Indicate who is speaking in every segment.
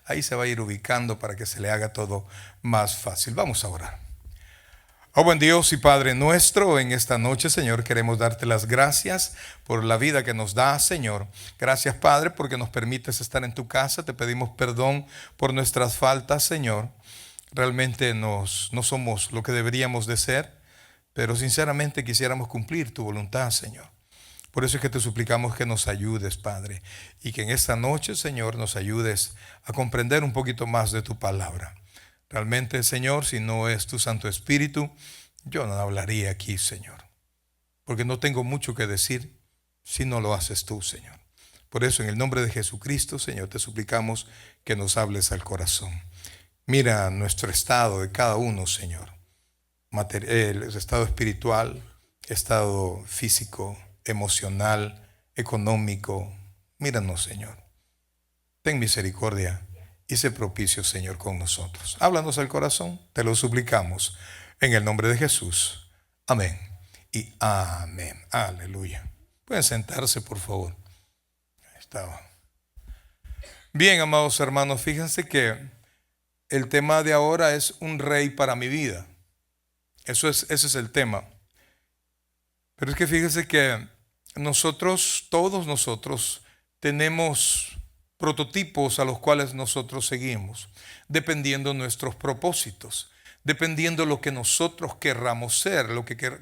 Speaker 1: ahí se va a ir ubicando para que se le haga todo más fácil. Vamos a orar. Oh buen Dios y Padre nuestro, en esta noche, Señor, queremos darte las gracias por la vida que nos das, Señor. Gracias, Padre, porque nos permites estar en tu casa. Te pedimos perdón por nuestras faltas, Señor. Realmente no somos lo que deberíamos de ser, pero sinceramente quisiéramos cumplir tu voluntad, Señor. Por eso es que te suplicamos que nos ayudes, Padre, y que en esta noche, Señor, nos ayudes a comprender un poquito más de tu palabra. Realmente, Señor, si no es tu Santo Espíritu, yo no hablaría aquí, Señor, porque no tengo mucho que decir si no lo haces tú, Señor. Por eso, en el nombre de Jesucristo, Señor, te suplicamos que nos hables al corazón. Mira nuestro estado de cada uno, Señor. El estado espiritual, estado físico, emocional, económico. Míranos, Señor. Ten misericordia y sé propicio, Señor, con nosotros. Háblanos al corazón, te lo suplicamos, en el nombre de Jesús. Amén y amén. Aleluya. Pueden sentarse, por favor. Ahí estaba. Bien, amados hermanos, fíjense que el tema de ahora es un rey para mi vida. Ese es el tema. Pero es que fíjense que nosotros, todos nosotros, tenemos prototipos a los cuales nosotros seguimos, dependiendo nuestros propósitos, dependiendo lo que nosotros querramos ser,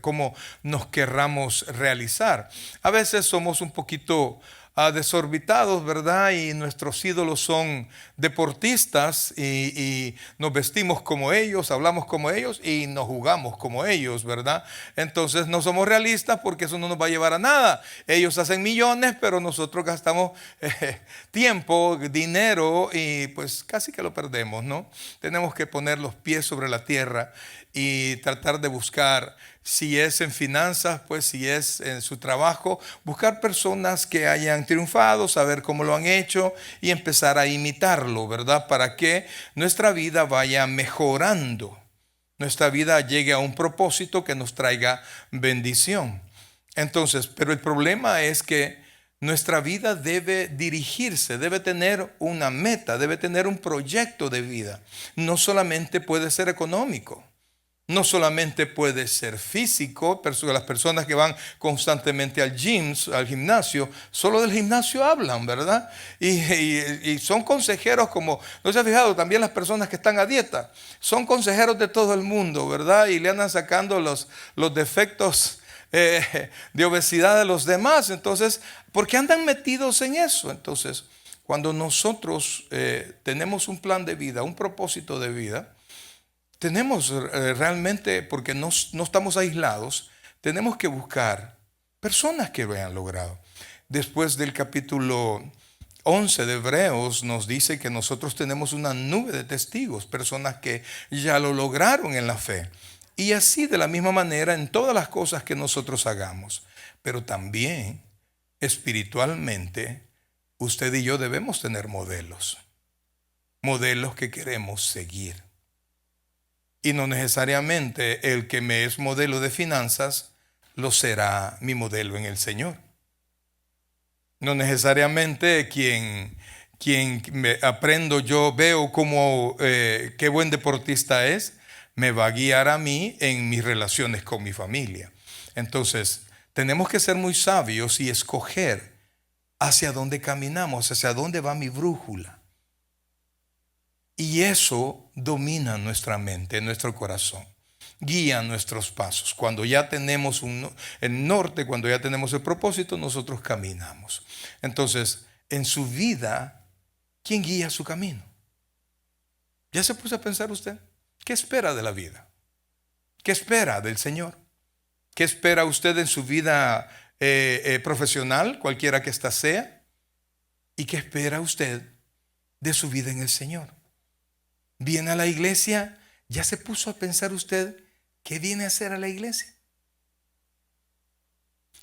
Speaker 1: cómo nos querramos realizar. A veces somos un poquito desorbitados, ¿verdad? Y nuestros ídolos son deportistas y nos vestimos como ellos, hablamos como ellos y nos jugamos como ellos, ¿verdad? Entonces no somos realistas porque eso no nos va a llevar a nada. Ellos hacen millones, pero nosotros gastamos tiempo, dinero y pues casi que lo perdemos, ¿no? Tenemos que poner los pies sobre la tierra y tratar de buscar, si es en finanzas, pues si es en su trabajo, buscar personas que hayan triunfado, saber cómo lo han hecho y empezar a imitarlo, ¿verdad? Para que nuestra vida vaya mejorando, nuestra vida llegue a un propósito que nos traiga bendición. Entonces, pero el problema es que nuestra vida debe dirigirse, debe tener una meta, debe tener un proyecto de vida. No solamente puede ser económico. No solamente puede ser físico, las personas que van constantemente al gimnasio, solo del gimnasio hablan, ¿verdad? Y son consejeros como, ¿no se ha fijado? También las personas que están a dieta, son consejeros de todo el mundo, ¿verdad? Y le andan sacando los defectos de obesidad de los demás. Entonces, ¿por qué andan metidos en eso? Entonces, cuando nosotros tenemos un plan de vida, un propósito de vida, tenemos realmente, porque no estamos aislados, tenemos que buscar personas que lo hayan logrado. Después del capítulo 11 de Hebreos nos dice que nosotros tenemos una nube de testigos, personas que ya lo lograron en la fe. Y así de la misma manera en todas las cosas que nosotros hagamos. Pero también espiritualmente usted y yo debemos tener modelos que queremos seguir. Y no necesariamente el que me es modelo de finanzas lo será mi modelo en el Señor. No necesariamente quien aprendo yo, veo como qué buen deportista es, me va a guiar a mí en mis relaciones con mi familia. Entonces, tenemos que ser muy sabios y escoger hacia dónde caminamos, hacia dónde va mi brújula. Y eso domina nuestra mente, nuestro corazón, guía nuestros pasos. Cuando ya tenemos el norte, cuando ya tenemos el propósito, nosotros caminamos. Entonces, en su vida, ¿quién guía su camino? ¿Ya se puso a pensar usted? ¿Qué espera de la vida? ¿Qué espera del Señor? ¿Qué espera usted en su vida profesional, cualquiera que ésta sea? ¿Y qué espera usted de su vida en el Señor? ¿Viene a la iglesia? ¿Ya se puso a pensar usted qué viene a hacer a la iglesia?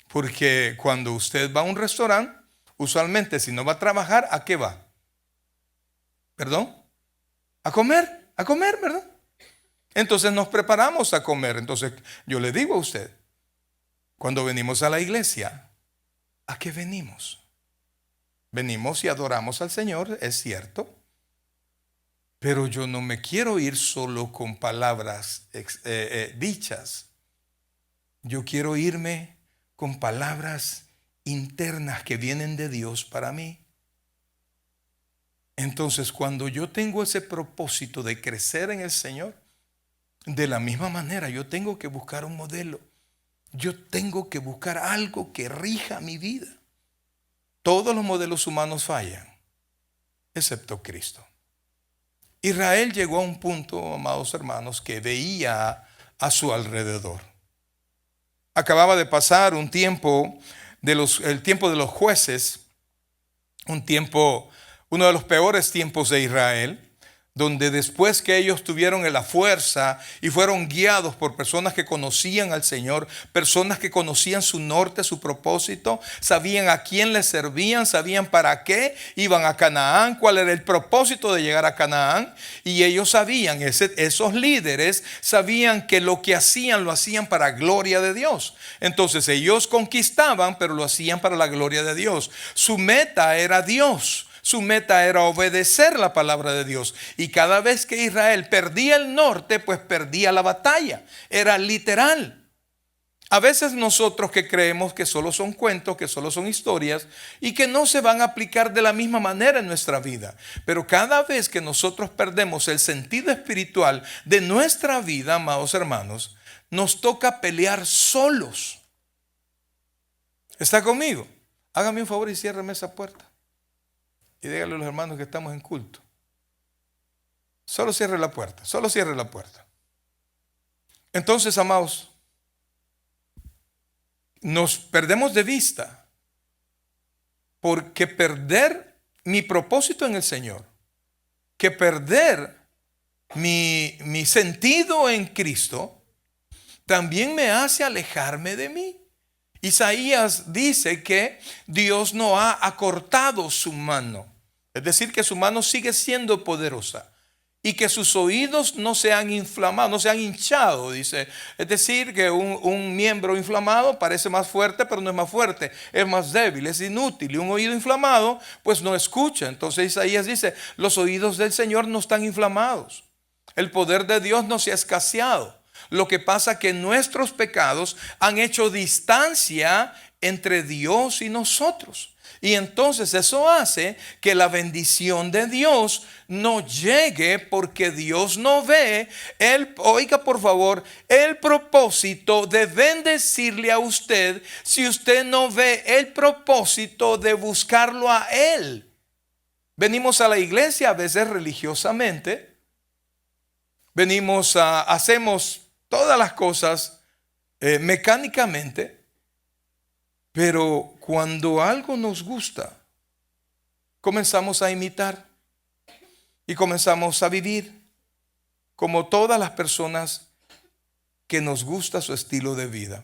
Speaker 1: Porque cuando usted va a un restaurante, usualmente si no va a trabajar, ¿a qué va? ¿Perdón? A comer, ¿verdad? Entonces nos preparamos a comer. Entonces yo le digo a usted, cuando venimos a la iglesia, ¿a qué venimos? Venimos y adoramos al Señor, es cierto. Pero yo no me quiero ir solo con palabras dichas. Yo quiero irme con palabras internas que vienen de Dios para mí. Entonces, cuando yo tengo ese propósito de crecer en el Señor, de la misma manera yo tengo que buscar un modelo. Yo tengo que buscar algo que rija mi vida. Todos los modelos humanos fallan, excepto Cristo. Israel llegó a un punto, amados hermanos, que veía a su alrededor. Acababa de pasar un tiempo el tiempo de los jueces, uno de los peores tiempos de Israel, donde después que ellos tuvieron la fuerza y fueron guiados por personas que conocían al Señor, personas que conocían su norte, su propósito, sabían a quién les servían, sabían para qué iban a Canaán, cuál era el propósito de llegar a Canaán, y ellos sabían, esos líderes sabían que lo que hacían lo hacían para gloria de Dios. Entonces ellos conquistaban, pero lo hacían para la gloria de Dios. Su meta era Dios. Su meta era obedecer la palabra de Dios. Y cada vez que Israel perdía el norte, pues perdía la batalla. Era literal. A veces nosotros que creemos que solo son cuentos, que solo son historias y que no se van a aplicar de la misma manera en nuestra vida. Pero cada vez que nosotros perdemos el sentido espiritual de nuestra vida, amados hermanos, nos toca pelear solos. ¿Está conmigo? Hágame un favor y ciérreme esa puerta. Y dígale a los hermanos que estamos en culto. Solo cierre la puerta, solo cierre la puerta. Entonces, amados, nos perdemos de vista porque perder mi propósito en el Señor, que perder mi sentido en Cristo, también me hace alejarme de mí. Isaías dice que Dios no ha acortado su mano. Es decir, que su mano sigue siendo poderosa y que sus oídos no se han inflamado, no se han hinchado, dice. Es decir, que un miembro inflamado parece más fuerte, pero no es más fuerte, es más débil, es inútil. Y un oído inflamado, pues no escucha. Entonces Isaías dice, los oídos del Señor no están inflamados. El poder de Dios no se ha escaseado. Lo que pasa es que nuestros pecados han hecho distancia entre Dios y nosotros. Y entonces eso hace que la bendición de Dios no llegue porque Dios no ve, oiga por favor, el propósito de bendecirle a usted si usted no ve el propósito de buscarlo a Él. Venimos a la iglesia a veces religiosamente, hacemos todas las cosas mecánicamente. Pero cuando algo nos gusta, comenzamos a imitar y comenzamos a vivir como todas las personas que nos gusta su estilo de vida.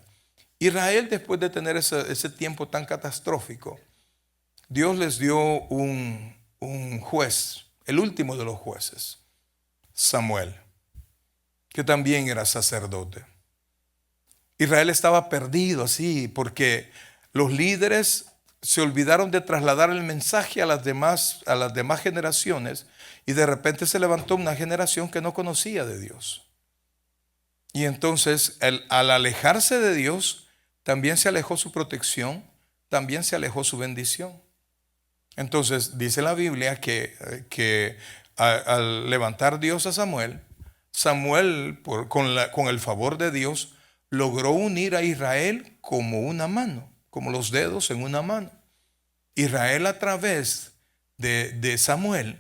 Speaker 1: Israel, después de tener ese tiempo tan catastrófico, Dios les dio un juez, el último de los jueces, Samuel, que también era sacerdote. Israel estaba perdido así porque los líderes se olvidaron de trasladar el mensaje a las demás generaciones y de repente se levantó una generación que no conocía de Dios. Y entonces al alejarse de Dios, también se alejó su protección, también se alejó su bendición. Entonces dice la Biblia que al levantar Dios a Samuel, con el favor de Dios, logró unir a Israel como una mano, como los dedos en una mano. Israel a través de Samuel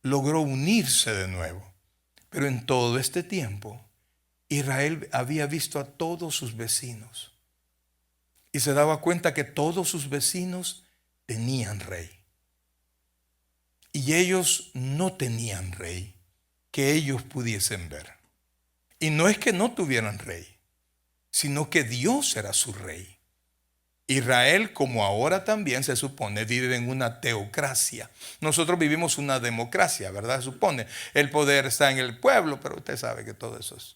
Speaker 1: logró unirse de nuevo. Pero en todo este tiempo, Israel había visto a todos sus vecinos y se daba cuenta que todos sus vecinos tenían rey. Y ellos no tenían rey que ellos pudiesen ver. Y no es que no tuvieran rey, sino que Dios era su rey. Israel, como ahora también se supone, vive en una teocracia. Nosotros vivimos una democracia, ¿verdad? Se supone. El poder está en el pueblo, pero usted sabe que todo eso es.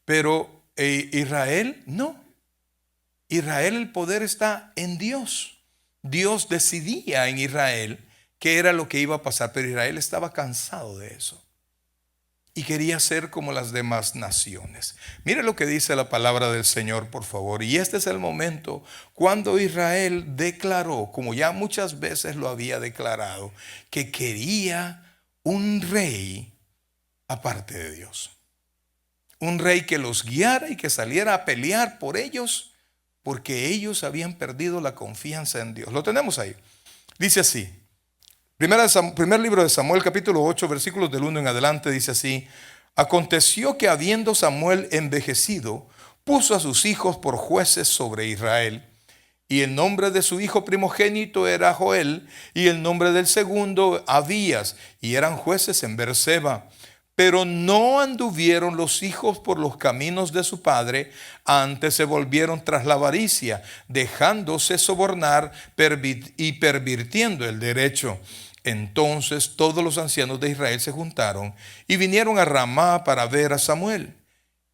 Speaker 1: Pero Israel no. Israel, el poder está en Dios. Dios decidía en Israel qué era lo que iba a pasar, pero Israel estaba cansado de eso y quería ser como las demás naciones. Mire lo que dice la palabra del Señor, por favor. Y este es el momento cuando Israel declaró, como ya muchas veces lo había declarado, que quería un rey aparte de Dios. Un rey que los guiara y que saliera a pelear por ellos, porque ellos habían perdido la confianza en Dios. Lo tenemos ahí. Dice así. Primer libro de Samuel, capítulo 8, versículos del 1 en adelante, dice así: aconteció que habiendo Samuel envejecido, puso a sus hijos por jueces sobre Israel. Y el nombre de su hijo primogénito era Joel, y el nombre del segundo Abías, y eran jueces en Beerseba. Pero no anduvieron los hijos por los caminos de su padre, antes se volvieron tras la avaricia, dejándose sobornar y pervirtiendo el derecho. Entonces todos los ancianos de Israel se juntaron y vinieron a Ramá para ver a Samuel.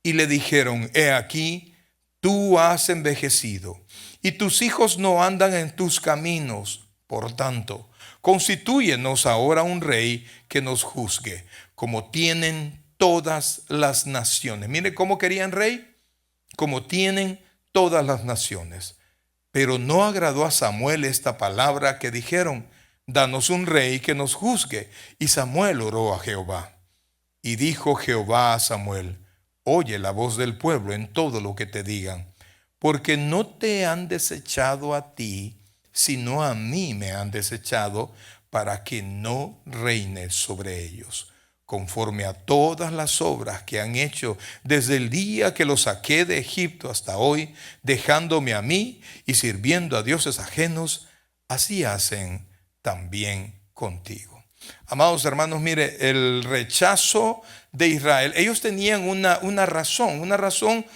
Speaker 1: Y le dijeron: he aquí, tú has envejecido, y tus hijos no andan en tus caminos. Por tanto, constitúyenos ahora un rey que nos juzgue, como tienen todas las naciones. Mire cómo querían rey, como tienen todas las naciones. Pero no agradó a Samuel esta palabra que dijeron: danos un rey que nos juzgue. Y Samuel oró a Jehová. Y dijo Jehová a Samuel: oye la voz del pueblo en todo lo que te digan, porque no te han desechado a ti, sino a mí me han desechado, para que no reines sobre ellos, conforme a todas las obras que han hecho desde el día que los saqué de Egipto hasta hoy, dejándome a mí y sirviendo a dioses ajenos. Así hacen también contigo. Amados hermanos, mire, el rechazo de Israel, ellos tenían una razón,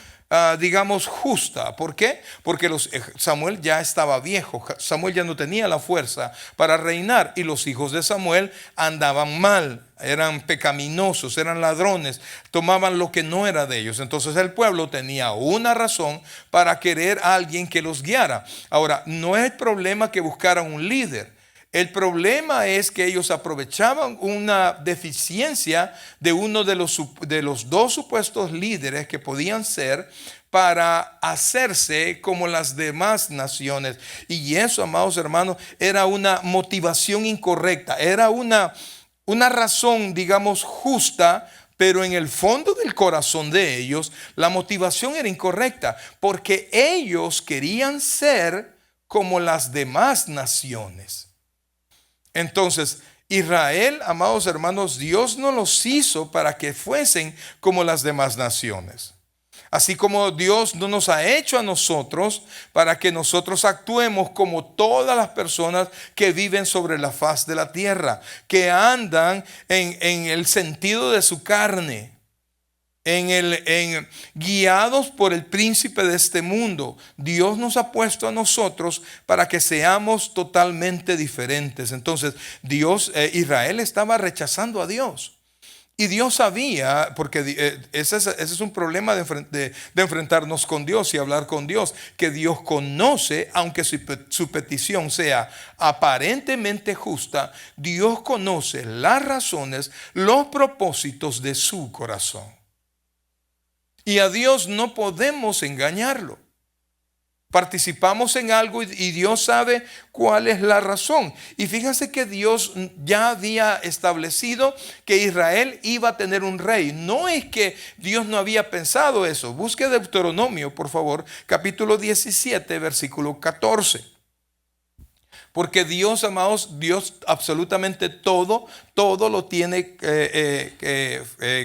Speaker 1: digamos, justa. ¿Por qué? Porque Samuel ya estaba viejo. Samuel ya no tenía la fuerza para reinar, y los hijos de Samuel andaban mal, eran pecaminosos, eran ladrones, tomaban lo que no era de ellos. Entonces el pueblo tenía una razón para querer a alguien que los guiara. Ahora, no es el problema que buscaran un líder. El problema es que ellos aprovechaban una deficiencia de uno de los dos supuestos líderes que podían ser, para hacerse como las demás naciones. Y eso, amados hermanos, era una motivación incorrecta. Era una razón, digamos, justa, pero en el fondo del corazón de ellos, la motivación era incorrecta, porque ellos querían ser como las demás naciones. Entonces, Israel, amados hermanos, Dios no los hizo para que fuesen como las demás naciones. Así como Dios no nos ha hecho a nosotros para que nosotros actuemos como todas las personas que viven sobre la faz de la tierra, que andan en el sentido de su carne, guiados por el príncipe de este mundo. Dios nos ha puesto a nosotros para que seamos totalmente diferentes. Entonces Israel estaba rechazando a Dios, y Dios sabía, porque ese es un problema de enfrentarnos con Dios y hablar con Dios, que Dios conoce, aunque su petición sea aparentemente justa, Dios conoce las razones, los propósitos de su corazón. Y a Dios no podemos engañarlo. Participamos en algo y Dios sabe cuál es la razón. Y fíjense que Dios ya había establecido que Israel iba a tener un rey. No es que Dios no había pensado eso. Busque Deuteronomio, por favor, capítulo 17, versículo 14. Porque Dios, amados, Dios absolutamente todo lo tiene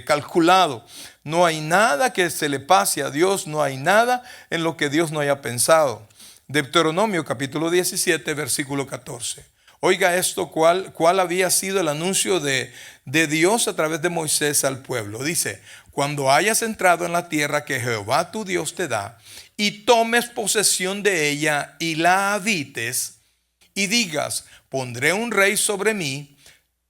Speaker 1: calculado. No hay nada que se le pase a Dios, no hay nada en lo que Dios no haya pensado. Deuteronomio capítulo 17, versículo 14. Oiga esto, cuál había sido el anuncio de Dios a través de Moisés al pueblo. Dice: cuando hayas entrado en la tierra que Jehová tu Dios te da, y tomes posesión de ella y la habites, y digas: pondré un rey sobre mí,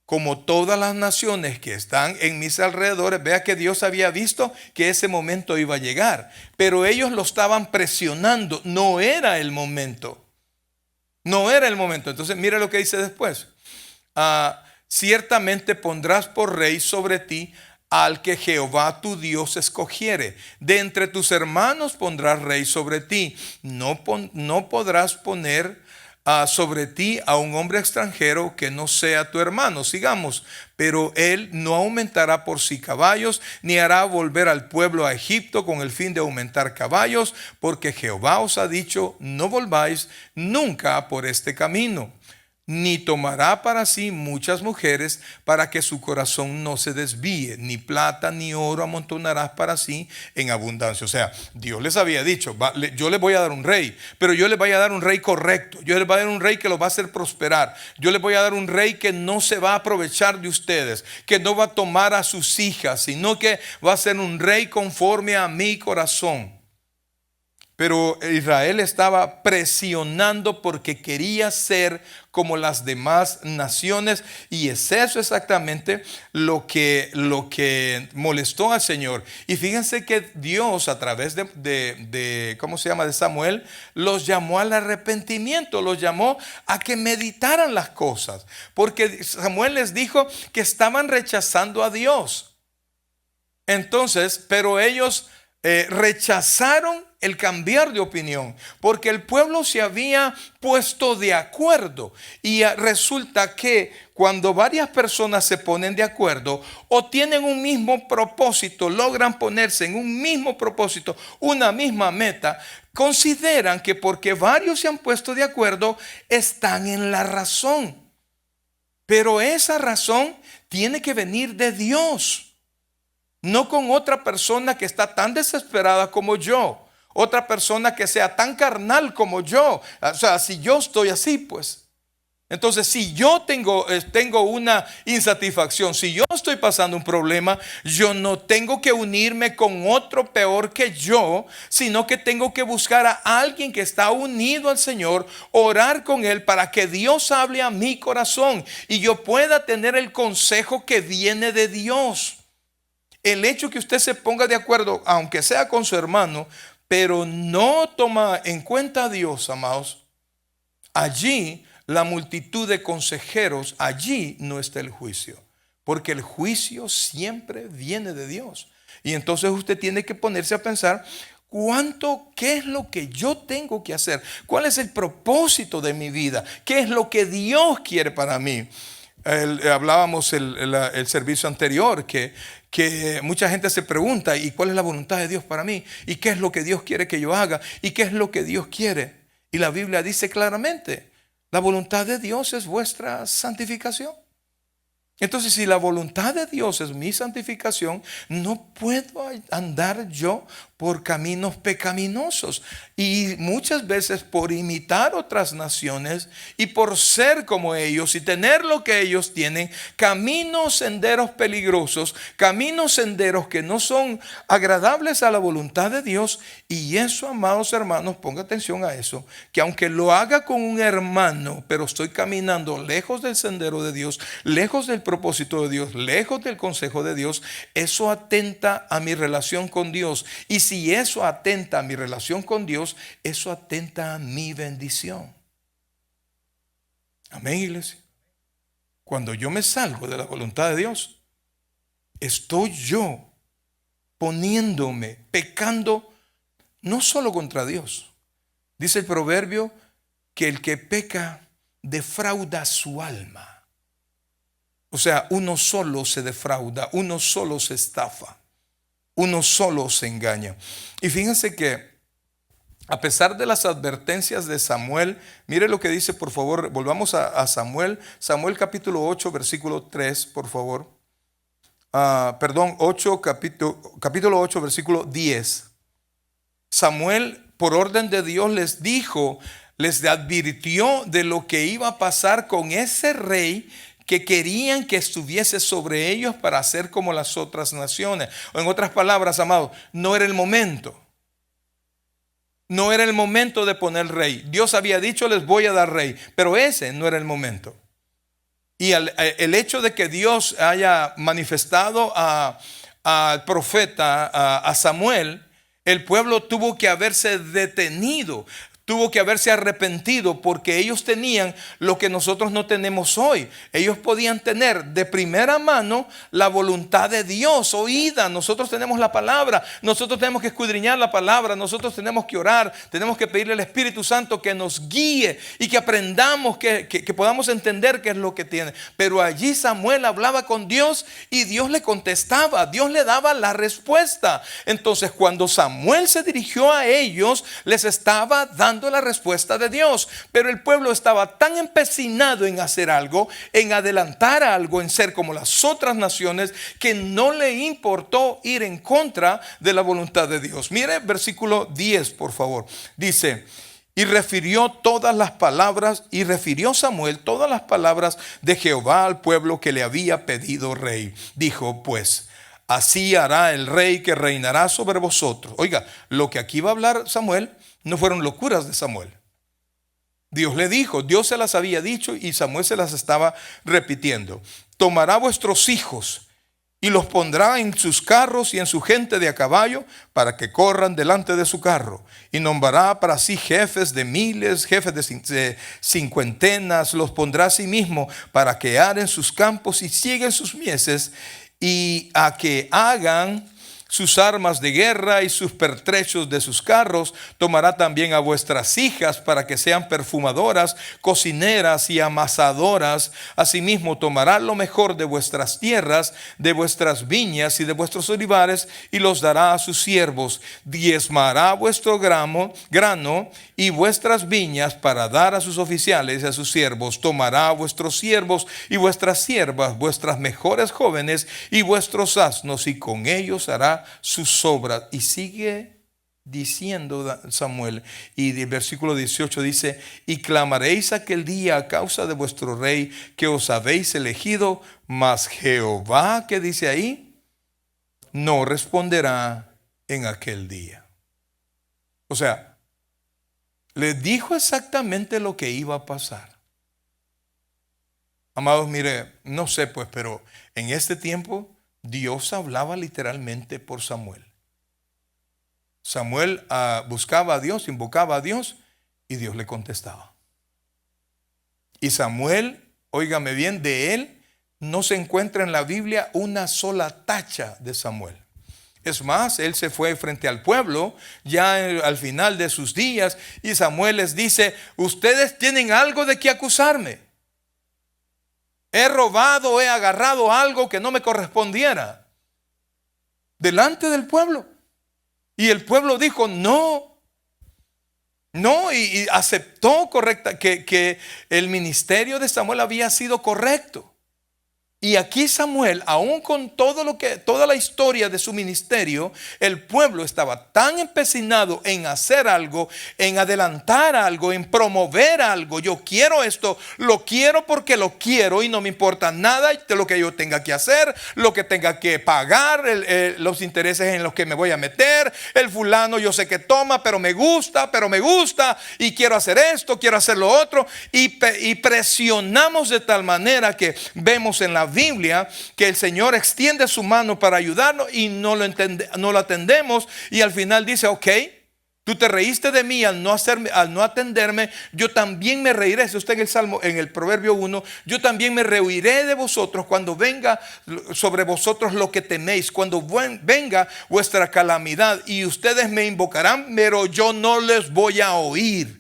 Speaker 1: como todas las naciones que están en mis alrededores. Vea que Dios había visto que ese momento iba a llegar, pero ellos lo estaban presionando. No era el momento. No era el momento. Entonces mire lo que dice después. ciertamente pondrás por rey sobre ti al que Jehová tu Dios escogiere. De entre tus hermanos pondrás rey sobre ti. No podrás poner sobre ti a un hombre extranjero que no sea tu hermano. Sigamos. Pero él no aumentará por sí caballos, ni hará volver al pueblo a Egipto con el fin de aumentar caballos, porque Jehová os ha dicho: no volváis nunca por este camino. Ni tomará para sí muchas mujeres, para que su corazón no se desvíe. Ni plata ni oro amontonarás para sí en abundancia. O sea, Dios les había dicho: yo les voy a dar un rey, pero yo les voy a dar un rey correcto. Yo les voy a dar un rey que los va a hacer prosperar. Yo les voy a dar un rey que no se va a aprovechar de ustedes, que no va a tomar a sus hijas, sino que va a ser un rey conforme a mi corazón. Pero Israel estaba presionando porque quería ser como las demás naciones, y es eso exactamente lo que molestó al Señor. Y fíjense que Dios, a través de Samuel, los llamó al arrepentimiento, los llamó a que meditaran las cosas, porque Samuel les dijo que estaban rechazando a Dios. Entonces, pero ellos rechazaron el cambiar de opinión, porque el pueblo se había puesto de acuerdo, y resulta que cuando varias personas se ponen de acuerdo o tienen un mismo propósito, logran ponerse en un mismo propósito, una misma meta, consideran que porque varios se han puesto de acuerdo están en la razón. Pero esa razón tiene que venir de Dios, no con otra persona que está tan desesperada como yo, otra persona que sea tan carnal como yo. O sea, si yo estoy así, pues entonces, si yo tengo una insatisfacción, si yo estoy pasando un problema, yo no tengo que unirme con otro peor que yo, sino que tengo que buscar a alguien que está unido al Señor, orar con Él para que Dios hable a mi corazón y yo pueda tener el consejo que viene de Dios. El hecho que usted se ponga de acuerdo, aunque sea con su hermano, pero no toma en cuenta a Dios, amados, allí la multitud de consejeros, allí no está el juicio, porque el juicio siempre viene de Dios. Y entonces usted tiene que ponerse a pensar: ¿qué es lo que yo tengo que hacer? ¿Cuál es el propósito de mi vida? ¿Qué es lo que Dios quiere para mí? Hablábamos el servicio anterior que mucha gente se pregunta: ¿y cuál es la voluntad de Dios para mí? ¿Y qué es lo que Dios quiere que yo haga? ¿Y qué es lo que Dios quiere? Y la Biblia dice claramente: la voluntad de Dios es vuestra santificación. Entonces, si la voluntad de Dios es mi santificación, no puedo andar yo por caminos pecaminosos, y muchas veces por imitar otras naciones y por ser como ellos y tener lo que ellos tienen, caminos, senderos peligrosos, caminos, senderos que no son agradables a la voluntad de Dios. Y eso, amados hermanos, ponga atención a eso, que aunque lo haga con un hermano, pero estoy caminando lejos del sendero de Dios, lejos del propósito de Dios, lejos del consejo de Dios, eso atenta a mi relación con Dios. Y si eso atenta a mi relación con Dios, eso atenta a mi bendición. Amén, iglesia. Cuando yo me salgo de la voluntad de Dios, estoy yo poniéndome, pecando, no solo contra Dios. Dice el proverbio que el que peca defrauda su alma. O sea, uno solo se defrauda, uno solo se estafa, uno solo se engaña. Y fíjense que a pesar de las advertencias de Samuel, mire lo que dice, por favor, volvamos a Samuel. Samuel capítulo 8, versículo 3, por favor. Capítulo 8, versículo 10. Samuel, por orden de Dios, les dijo, les advirtió de lo que iba a pasar con ese rey que querían que estuviese sobre ellos para hacer como las otras naciones. O en otras palabras, amados, no era el momento. No era el momento de poner rey. Dios había dicho: les voy a dar rey, pero ese no era el momento. Y el hecho de que Dios haya manifestado al profeta, a Samuel, el pueblo tuvo que haberse detenido. tuvo que haberse arrepentido porque ellos tenían lo que nosotros no tenemos hoy. Ellos podían tener de primera mano la voluntad de Dios oída. Nosotros tenemos la palabra, nosotros tenemos que escudriñar la palabra, nosotros tenemos que orar, tenemos que pedirle al Espíritu Santo que nos guíe y que aprendamos, que podamos entender qué es lo que tiene. Pero allí Samuel hablaba con Dios y Dios le contestaba, Dios le daba la respuesta. Entonces cuando Samuel se dirigió a ellos, les estaba dando la respuesta de Dios. Pero el pueblo estaba tan empecinado en hacer algo, en adelantar algo, en ser como las otras naciones, que no le importó ir en contra de la voluntad de Dios. Mire versículo 10, por favor. Dice: y refirió Samuel todas las palabras de Jehová al pueblo que le había pedido rey. Dijo pues: así hará el rey que reinará sobre vosotros. Oiga, lo que aquí va a hablar Samuel no fueron locuras de Samuel. Dios le dijo, Dios se las había dicho y Samuel se las estaba repitiendo. Tomará vuestros hijos y los pondrá en sus carros y en su gente de a caballo para que corran delante de su carro. Y nombrará para sí jefes de miles, jefes de cincuentenas, los pondrá a sí mismo para que aren sus campos y sieguen sus mieses, y a que hagan sus armas de guerra y sus pertrechos de sus carros. Tomará también a vuestras hijas para que sean perfumadoras, cocineras y amasadoras. Asimismo tomará lo mejor de vuestras tierras, de vuestras viñas y de vuestros olivares, y los dará a sus siervos. Diezmará vuestro grano y vuestras viñas para dar a sus oficiales y a sus siervos. Tomará a vuestros siervos y vuestras siervas, vuestras mejores jóvenes y vuestros asnos, y con ellos hará sus obras. Y sigue diciendo Samuel, y el versículo 18 dice: y clamaréis aquel día a causa de vuestro rey que os habéis elegido, mas Jehová, ¿qué dice ahí? No responderá en aquel día. O sea, le dijo exactamente lo que iba a pasar. Amados, mire, no sé pues, pero en este tiempo Dios hablaba literalmente por Samuel. Samuel buscaba a Dios, invocaba a Dios, y Dios le contestaba. Y Samuel, óigame bien, de él no se encuentra en la Biblia una sola tacha de Samuel. Es más, él se fue frente al pueblo ya al final de sus días, y Samuel les dice: ustedes tienen algo de qué acusarme. He robado, he agarrado algo que no me correspondiera delante del pueblo. Y el pueblo dijo no, y aceptó que el ministerio de Samuel había sido correcto. Y aquí Samuel, aún con toda la historia de su ministerio, el pueblo estaba tan empecinado en hacer algo, en adelantar algo, en promover algo. Yo quiero esto, lo quiero porque lo quiero y no me importa nada de lo que yo tenga que hacer, lo que tenga que pagar, los intereses en los que me voy a meter. El fulano yo sé que toma, pero me gusta y quiero hacer esto, quiero hacer lo otro. Y presionamos de tal manera que vemos en la Biblia que el Señor extiende su mano para ayudarnos y no lo atendemos, y al final dice: ok, tú te reíste de mí al no atenderme, yo también me reiré. Si usted en el Proverbio 1, yo también me reiré de vosotros cuando venga sobre vosotros lo que teméis, cuando venga vuestra calamidad, y ustedes me invocarán, pero yo no les voy a oír.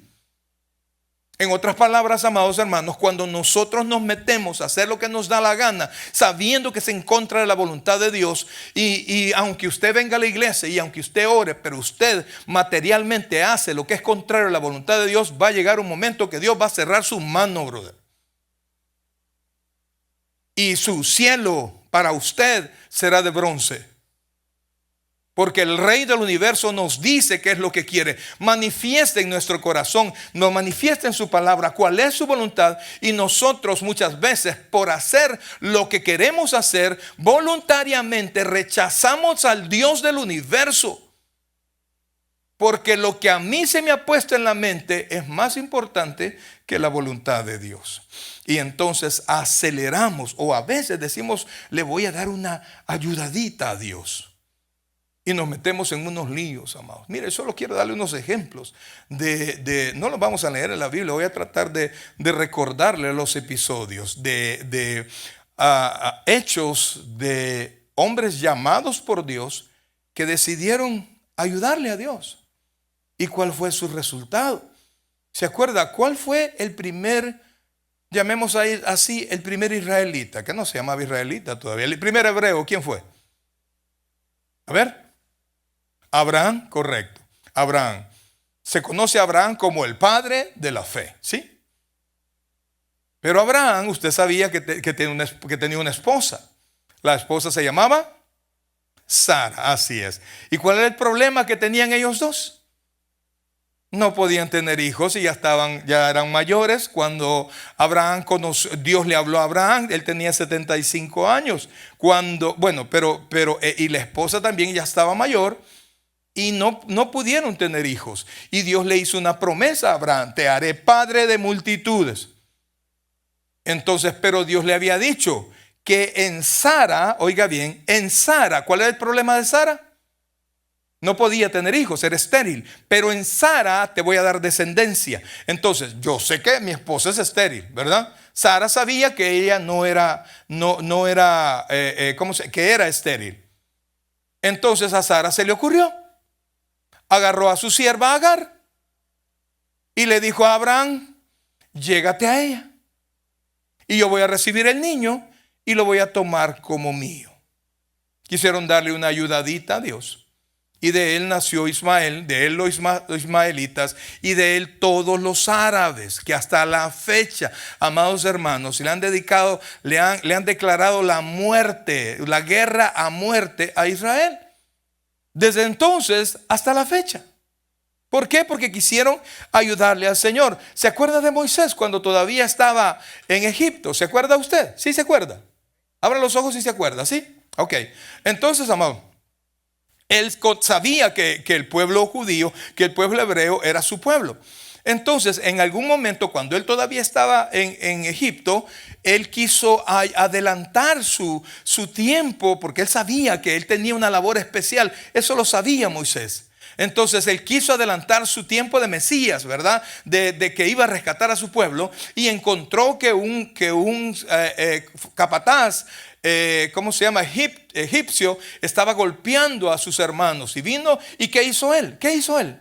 Speaker 1: En otras palabras, amados hermanos, cuando nosotros nos metemos a hacer lo que nos da la gana, sabiendo que es en contra de la voluntad de Dios, y aunque usted venga a la iglesia y aunque usted ore, pero usted materialmente hace lo que es contrario a la voluntad de Dios, va a llegar un momento que Dios va a cerrar su mano, brother. Y su cielo para usted será de bronce. Porque el Rey del universo nos dice qué es lo que quiere. Manifiesta en nuestro corazón, nos manifiesta en su palabra cuál es su voluntad. Y nosotros muchas veces, por hacer lo que queremos hacer, voluntariamente rechazamos al Dios del universo. Porque lo que a mí se me ha puesto en la mente es más importante que la voluntad de Dios. Y entonces aceleramos, o a veces decimos: le voy a dar una ayudadita a Dios. y nos metemos en unos líos, amados. Mire, solo quiero darle unos ejemplos no los vamos a leer en la Biblia, voy a tratar de recordarle los episodios de hechos de hombres llamados por Dios que decidieron ayudarle a Dios. ¿Y cuál fue su resultado? ¿Se acuerda cuál fue el primer, llamemos así, el primer israelita? Que no se llamaba israelita todavía. El primer hebreo, ¿quién fue? A ver. Abraham, correcto. Abraham. Se conoce a Abraham como el padre de la fe, ¿sí? Pero Abraham, usted sabía que tenía una esposa. La esposa se llamaba Sara, así es. ¿Y cuál era el problema que tenían ellos dos? No podían tener hijos y ya eran mayores. Cuando Dios le habló a Abraham, él tenía 75 años. Y la esposa también ya estaba mayor y no pudieron tener hijos. Y Dios le hizo una promesa a Abraham: te haré padre de multitudes. Entonces, pero Dios le había dicho que en Sara, oiga bien, en Sara, ¿cuál era el problema de Sara? No podía tener hijos, era estéril. Pero en Sara te voy a dar descendencia. Entonces, yo sé que mi esposa es estéril, ¿verdad? Sara sabía que ella que era estéril. Entonces a Sara se le ocurrió. Agarró a su sierva Agar y le dijo a Abraham: llégate a ella y yo voy a recibir el niño y lo voy a tomar como mío. Quisieron darle una ayudadita a Dios. Y de él nació Ismael, de él los ismaelitas y de él todos los árabes, que hasta la fecha, amados hermanos, le han declarado la muerte, la guerra a muerte a Israel. Desde entonces hasta la fecha. ¿Por qué? Porque quisieron ayudarle al Señor. ¿Se acuerda de Moisés cuando todavía estaba en Egipto? ¿Se acuerda usted? ¿Sí se acuerda? Abra los ojos y se acuerda, ¿sí? Ok. Entonces, amado, él sabía que el pueblo judío, que el pueblo hebreo era su pueblo. Entonces, en algún momento, cuando él todavía estaba en Egipto, él quiso adelantar su tiempo, porque él sabía que él tenía una labor especial. Eso lo sabía Moisés. Entonces él quiso adelantar su tiempo de Mesías, ¿verdad? De que iba a rescatar a su pueblo, y encontró que un capataz, egipcio, estaba golpeando a sus hermanos, y vino. ¿Y qué hizo él? ¿Qué hizo él?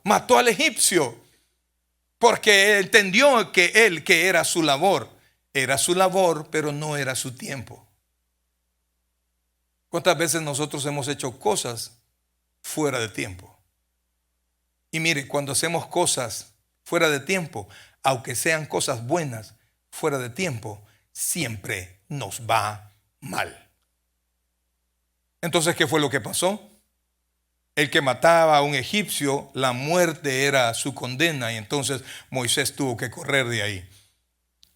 Speaker 1: Mató al egipcio, porque entendió que era su labor. Era su labor, pero no era su tiempo. ¿Cuántas veces nosotros hemos hecho cosas fuera de tiempo? Y mire, cuando hacemos cosas fuera de tiempo, aunque sean cosas buenas, fuera de tiempo, siempre nos va mal. Entonces, ¿qué fue lo que pasó? El que mataba a un egipcio, la muerte era su condena, y entonces Moisés tuvo que correr de ahí.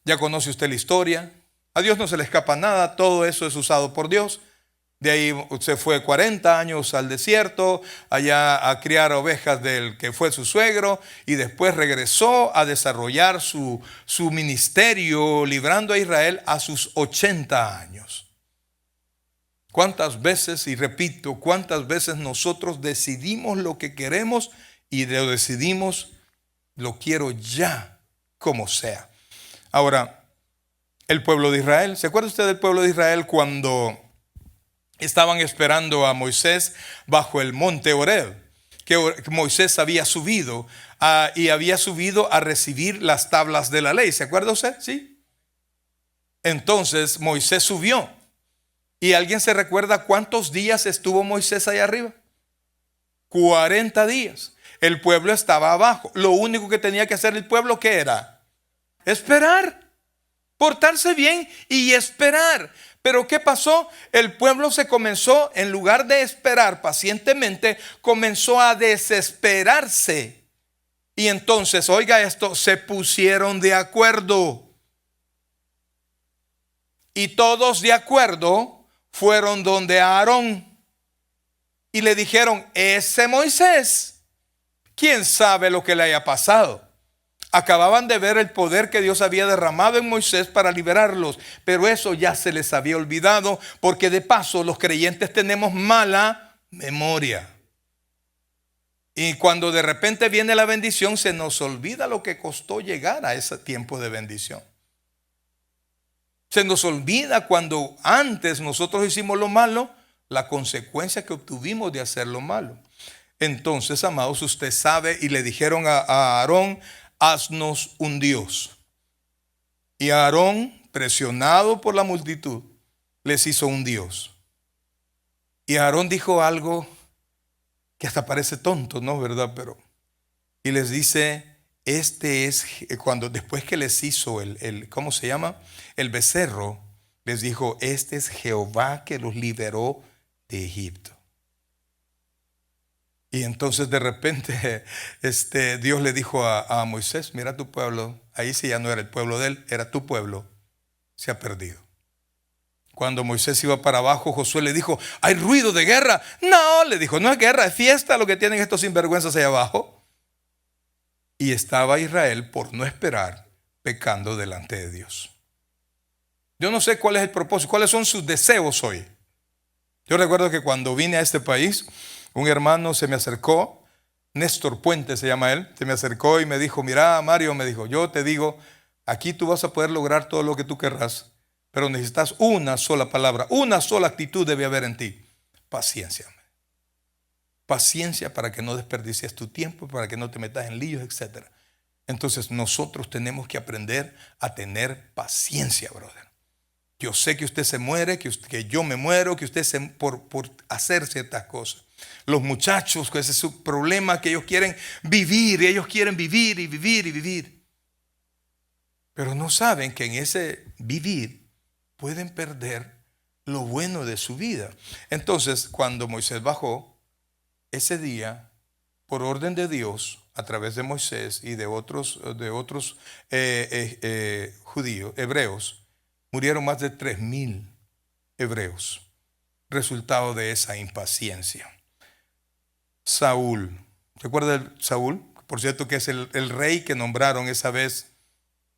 Speaker 1: Ya conoce usted la historia. A Dios no se le escapa nada, todo eso es usado por Dios. De ahí se fue 40 años al desierto, allá a criar ovejas del que fue su suegro, y después regresó a desarrollar su ministerio, librando a Israel a sus 80 años. ¿Cuántas veces, y repito, cuántas veces nosotros decidimos lo que queremos y lo decidimos, lo quiero ya, como sea? Ahora, el pueblo de Israel, ¿se acuerda usted del pueblo de Israel cuando estaban esperando a Moisés bajo el monte Horeb? Que Moisés había subido y había subido a recibir las tablas de la ley. ¿Se acuerda usted? ¿Sí? Entonces Moisés subió. ¿Y alguien se recuerda cuántos días estuvo Moisés allá arriba? 40 días. El pueblo estaba abajo. Lo único que tenía que hacer el pueblo, ¿qué era? Esperar. Portarse bien y esperar. Pero ¿qué pasó? El pueblo se comenzó, en lugar de esperar pacientemente, comenzó a desesperarse. Y entonces, oiga esto, se pusieron de acuerdo. Y todos de acuerdo fueron donde Aarón y le dijeron: ese Moisés, ¿quién sabe lo que le haya pasado? Acababan de ver el poder que Dios había derramado en Moisés para liberarlos, pero eso ya se les había olvidado, porque de paso los creyentes tenemos mala memoria. Y cuando de repente viene la bendición, se nos olvida lo que costó llegar a ese tiempo de bendición. Se nos olvida cuando antes nosotros hicimos lo malo, la consecuencia que obtuvimos de hacer lo malo. Entonces, amados, usted sabe, y le dijeron a Aarón, haznos un Dios. Y Aarón, presionado por la multitud, les hizo un Dios. Y Aarón dijo algo que hasta parece tonto, ¿no? ¿Verdad? Y les dice, este es, cuando después que les hizo ¿cómo se llama? El becerro, les dijo, este es Jehová que los liberó de Egipto. Y entonces de repente Dios le dijo a Moisés, mira tu pueblo, ahí sí ya no era el pueblo de él, era tu pueblo, se ha perdido. Cuando Moisés iba para abajo, Josué le dijo, hay ruido de guerra. No, le dijo, no es guerra, es fiesta lo que tienen estos sinvergüenzas allá abajo. Y estaba Israel, por no esperar, pecando delante de Dios. Yo no sé cuál es el propósito, cuáles son sus deseos hoy. Yo recuerdo que cuando vine a este país, un hermano se me acercó, Néstor Puente se llama él, se me acercó y me dijo, mira Mario, me dijo, yo te digo, aquí tú vas a poder lograr todo lo que tú querrás, pero necesitas una sola palabra, una sola actitud debe haber en ti, paciencia. Paciencia para que no desperdicies tu tiempo, para que no te metas en líos, etc. Entonces nosotros tenemos que aprender a tener paciencia, brother. Yo sé que usted se muere, que yo me muero, que usted por hacer ciertas cosas. Los muchachos, ese es su problema, que ellos quieren vivir, y ellos quieren vivir y vivir y vivir. Pero no saben que en ese vivir pueden perder lo bueno de su vida. Entonces, cuando Moisés bajó, ese día, por orden de Dios, a través de Moisés y de otros judíos, hebreos, murieron más de 3,000 hebreos, resultado de esa impaciencia. Saúl, ¿recuerda de Saúl? Por cierto que es el rey que nombraron esa vez,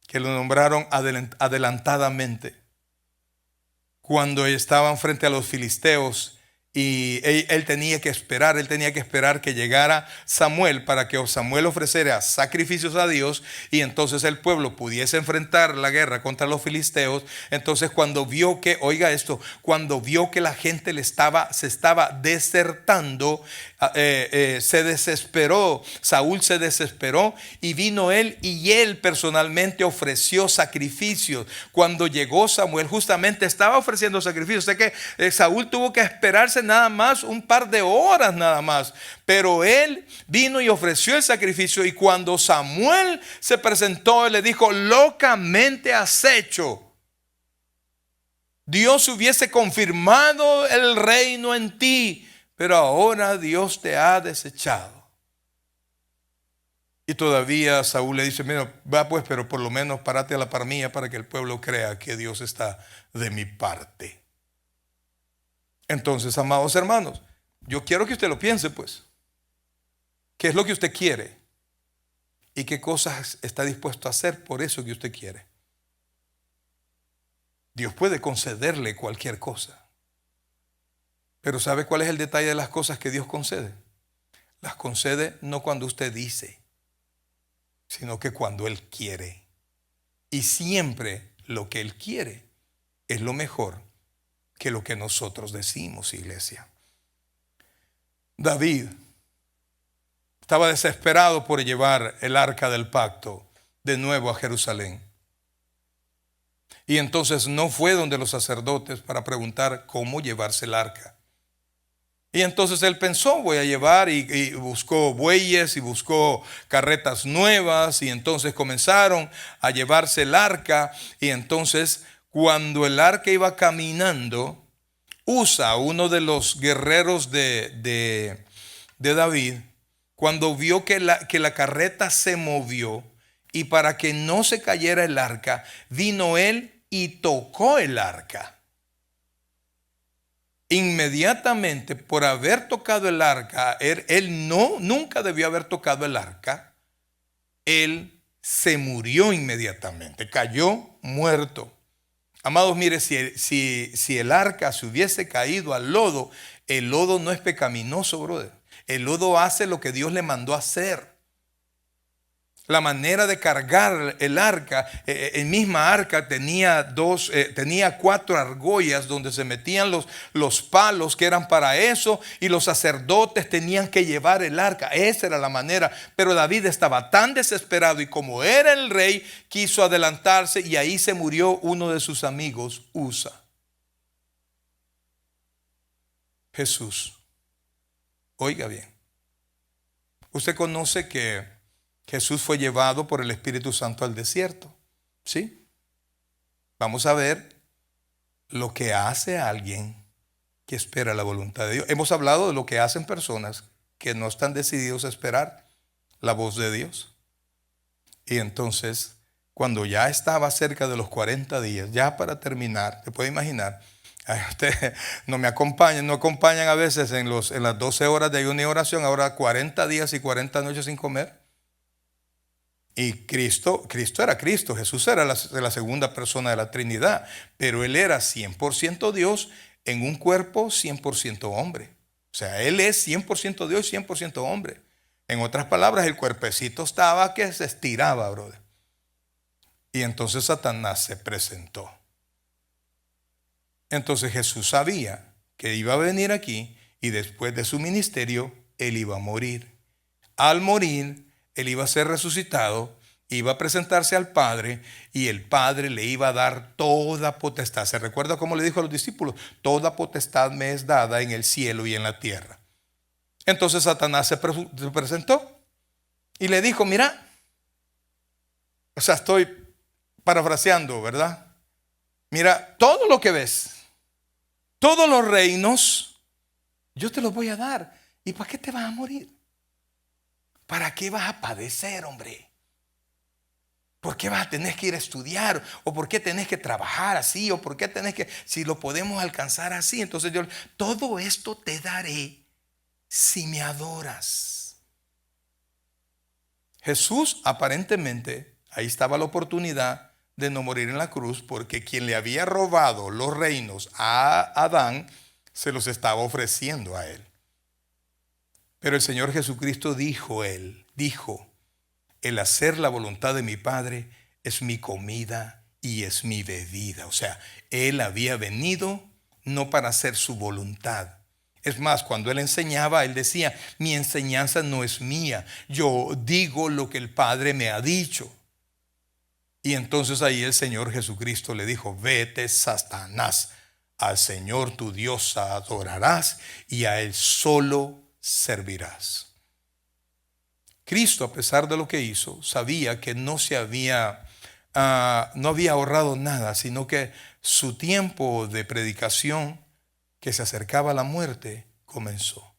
Speaker 1: que lo nombraron adelantadamente, cuando estaban frente a los filisteos. Y él tenía que esperar que llegara Samuel para que Samuel ofreciera sacrificios a Dios y entonces el pueblo pudiese enfrentar la guerra contra los filisteos. Entonces cuando vio que, oiga esto, cuando vio que la gente se estaba desertando, se desesperó, Saúl se desesperó y vino él y él personalmente ofreció sacrificios. Cuando llegó Samuel justamente estaba ofreciendo sacrificios. O sea que Saúl tuvo que esperarse nada más un par de horas nada más, pero él vino y ofreció el sacrificio y cuando Samuel se presentó, él le dijo, locamente has hecho. Dios hubiese confirmado el reino en ti, pero ahora Dios te ha desechado. Y todavía Saúl le dice, mira, va pues, pero por lo menos párate a la par mía para que el pueblo crea que Dios está de mi parte. Entonces, amados hermanos, yo quiero que usted lo piense pues. ¿Qué es lo que usted quiere? ¿Y qué cosas está dispuesto a hacer por eso que usted quiere? Dios puede concederle cualquier cosa. Pero ¿sabe cuál es el detalle de las cosas que Dios concede? Las concede no cuando usted dice, sino que cuando Él quiere. Y siempre lo que Él quiere es lo mejor que lo que nosotros decimos, iglesia. David estaba desesperado por llevar el arca del pacto de nuevo a Jerusalén. Y entonces no fue donde los sacerdotes para preguntar cómo llevarse el arca. Y entonces él pensó, voy a llevar y buscó bueyes y buscó carretas nuevas y entonces comenzaron a llevarse el arca. Y entonces cuando el arca iba caminando, Usa, uno de los guerreros de David, cuando vio que la carreta se movió y para que no se cayera el arca, vino él y tocó el arca. Inmediatamente, por haber tocado el arca, él nunca debió haber tocado el arca. Él se murió inmediatamente, cayó muerto. Amados, mire, si el arca se hubiese caído al lodo, el lodo no es pecaminoso, brother. El lodo hace lo que Dios le mandó a hacer. La manera de cargar el arca, el misma arca tenía 4 argollas donde se metían los palos que eran para eso, y los sacerdotes tenían que llevar el arca. Esa era la manera. Pero David estaba tan desesperado, y como era el rey, quiso adelantarse, y ahí se murió uno de sus amigos, Usa. Jesús. Oiga bien. Usted conoce que Jesús fue llevado por el Espíritu Santo al desierto, ¿sí? Vamos a ver lo que hace alguien que espera la voluntad de Dios. Hemos hablado de lo que hacen personas que no están decididos a esperar la voz de Dios. Y entonces, cuando ya estaba cerca de los 40 días, ya para terminar, ¿se puede imaginar? Ustedes no me acompañan, no acompañan a veces en las 12 horas de ayuno y oración, ahora 40 días y 40 noches sin comer. Y Cristo era Cristo, Jesús era la segunda persona de la Trinidad, pero Él era 100% Dios en un cuerpo 100% hombre. O sea, Él es 100% Dios y 100% hombre. En otras palabras, el cuerpecito estaba que se estiraba, brother. Y entonces Satanás se presentó. Entonces Jesús sabía que iba a venir aquí, y después de su ministerio, Él iba a morir. Al morir, Él iba a ser resucitado, iba a presentarse al Padre, y el Padre le iba a dar toda potestad. ¿Se recuerda cómo le dijo a los discípulos? Toda potestad me es dada en el cielo y en la tierra. Entonces Satanás se presentó y le dijo, mira, o sea, estoy parafraseando, ¿verdad? Mira, todo lo que ves, todos los reinos, yo te los voy a dar. ¿Y para qué te vas a morir? ¿Para qué vas a padecer, hombre? ¿Por qué vas a tener que ir a estudiar? ¿O por qué tenés que trabajar así? ¿O por qué tenés que, si lo podemos alcanzar así? Entonces yo, todo esto te daré si me adoras. Jesús aparentemente, ahí estaba la oportunidad de no morir en la cruz, porque quien le había robado los reinos a Adán se los estaba ofreciendo a él. Pero el Señor Jesucristo dijo, el hacer la voluntad de mi Padre es mi comida y es mi bebida. O sea, Él había venido no para hacer su voluntad. Es más, cuando Él enseñaba, Él decía, mi enseñanza no es mía, yo digo lo que el Padre me ha dicho. Y entonces ahí el Señor Jesucristo le dijo, vete, Satanás, al Señor tu Dios adorarás y a Él solo servirás. Cristo, a pesar de lo que hizo, sabía que no había ahorrado nada, sino que su tiempo de predicación, que se acercaba a la muerte, comenzó.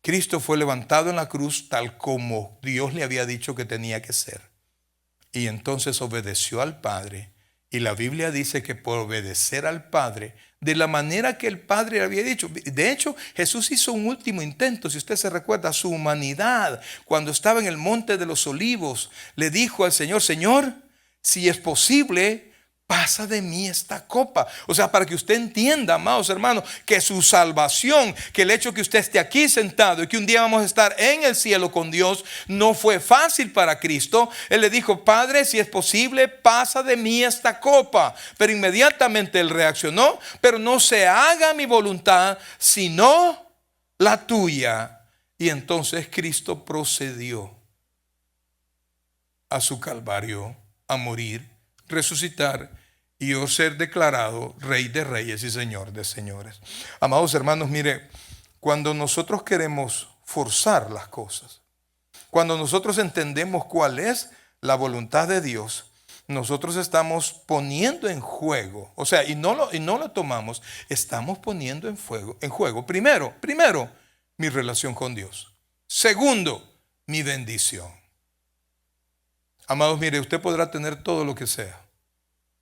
Speaker 1: Cristo fue levantado en la cruz tal como Dios le había dicho que tenía que ser. Y entonces obedeció al Padre. Y la Biblia dice que por obedecer al Padre, de la manera que el Padre le había dicho. De hecho, Jesús hizo un último intento, si usted se recuerda, su humanidad. Cuando estaba en el Monte de los Olivos, le dijo al Señor, Señor, si es posible, pasa de mí esta copa. O sea, para que usted entienda, amados hermanos, que su salvación, que el hecho que usted esté aquí sentado y que un día vamos a estar en el cielo con Dios, no fue fácil para Cristo. Él le dijo, Padre, si es posible, pasa de mí esta copa. Pero inmediatamente Él reaccionó, pero no se haga mi voluntad, sino la tuya. Y entonces Cristo procedió a su calvario, a morir, resucitar y ser declarado Rey de Reyes y Señor de Señores. Amados hermanos, mire, cuando nosotros queremos forzar las cosas, cuando nosotros entendemos cuál es la voluntad de Dios, nosotros estamos poniendo en juego, o sea, y no lo tomamos, estamos poniendo en juego, primero, mi relación con Dios. Segundo, mi bendición. Amados, mire, usted podrá tener todo lo que sea,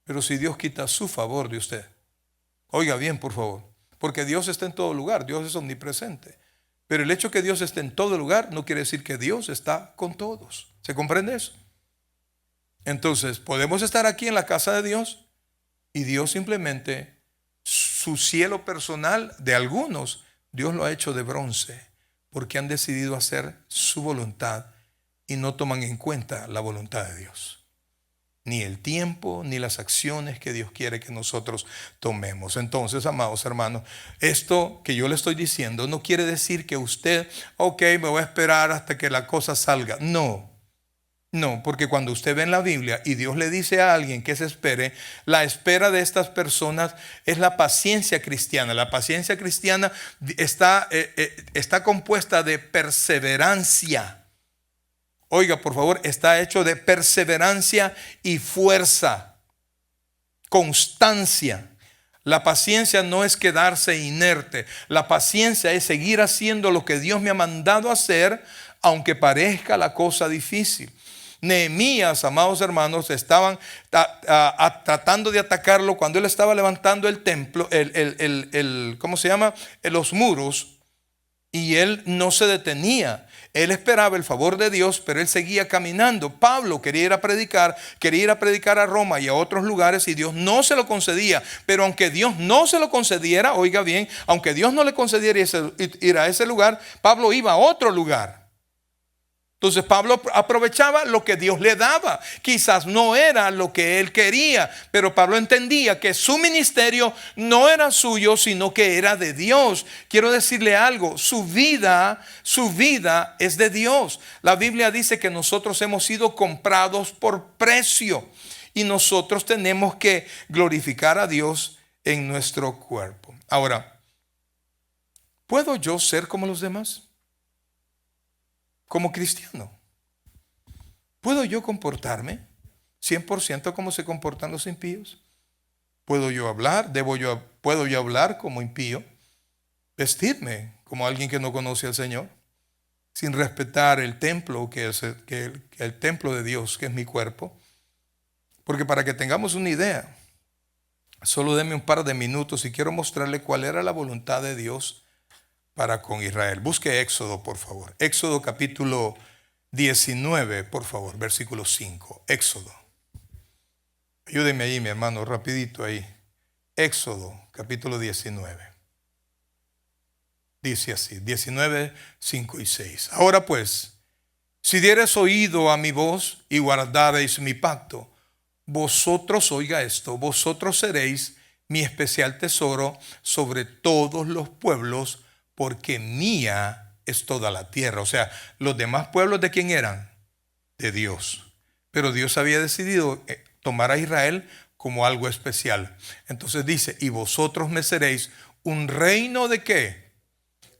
Speaker 1: pero si Dios quita su favor de usted, oiga bien, por favor, porque Dios está en todo lugar, Dios es omnipresente. Pero el hecho que Dios esté en todo lugar no quiere decir que Dios está con todos. ¿Se comprende eso? Entonces, podemos estar aquí en la casa de Dios Y Dios simplemente, su cielo personal de algunos, Dios lo ha hecho de bronce, porque han decidido hacer su voluntad y no toman en cuenta la voluntad de Dios. Ni el tiempo, ni las acciones que Dios quiere que nosotros tomemos. Entonces, amados hermanos, esto que yo le estoy diciendo no quiere decir que usted, ok, me voy a esperar hasta que la cosa salga. No, porque cuando usted ve en la Biblia y Dios le dice a alguien que se espere, la espera de estas personas es la paciencia cristiana. La paciencia cristiana está compuesta de perseverancia. Oiga, por favor, está hecho de perseverancia y fuerza, constancia. La paciencia no es quedarse inerte. La paciencia es seguir haciendo lo que Dios me ha mandado hacer, aunque parezca la cosa difícil. Nehemías, amados hermanos, estaban tratando de atacarlo cuando él estaba levantando el templo, ¿cómo se llama? Los muros, y él no se detenía. Él esperaba el favor de Dios, pero él seguía caminando. Pablo quería ir a predicar a Roma y a otros lugares, y Dios no se lo concedía. Pero aunque Dios no se lo concediera, oiga bien, aunque Dios no le concediera ir a ese lugar, Pablo iba a otro lugar. Entonces Pablo aprovechaba lo que Dios le daba. Quizás no era lo que él quería, pero Pablo entendía que su ministerio no era suyo, sino que era de Dios. Quiero decirle algo, su vida es de Dios. La Biblia dice que nosotros hemos sido comprados por precio y nosotros tenemos que glorificar a Dios en nuestro cuerpo. Ahora, ¿puedo yo ser como los demás? Como cristiano, ¿puedo yo comportarme 100% como se comportan los impíos? ¿Puedo yo hablar? ¿Puedo yo hablar como impío? ¿Vestirme como alguien que no conoce al Señor? Sin respetar el templo el templo de Dios, que es mi cuerpo. Porque para que tengamos una idea, solo denme un par de minutos y quiero mostrarle cuál era la voluntad de Dios para con Israel. Busque Éxodo, por favor. Éxodo capítulo 19, por favor, versículo 5. Éxodo. Ayúdeme ahí, mi hermano, rapidito ahí. Éxodo capítulo 19. Dice así, 19, 5 y 6. Ahora pues, si diereis oído a mi voz y guardareis mi pacto, vosotros, oiga esto, vosotros seréis mi especial tesoro sobre todos los pueblos, porque mía es toda la tierra. O sea, los demás pueblos, ¿de quién eran? De Dios. Pero Dios había decidido tomar a Israel como algo especial. Entonces dice, y vosotros me seréis un reino ¿de qué?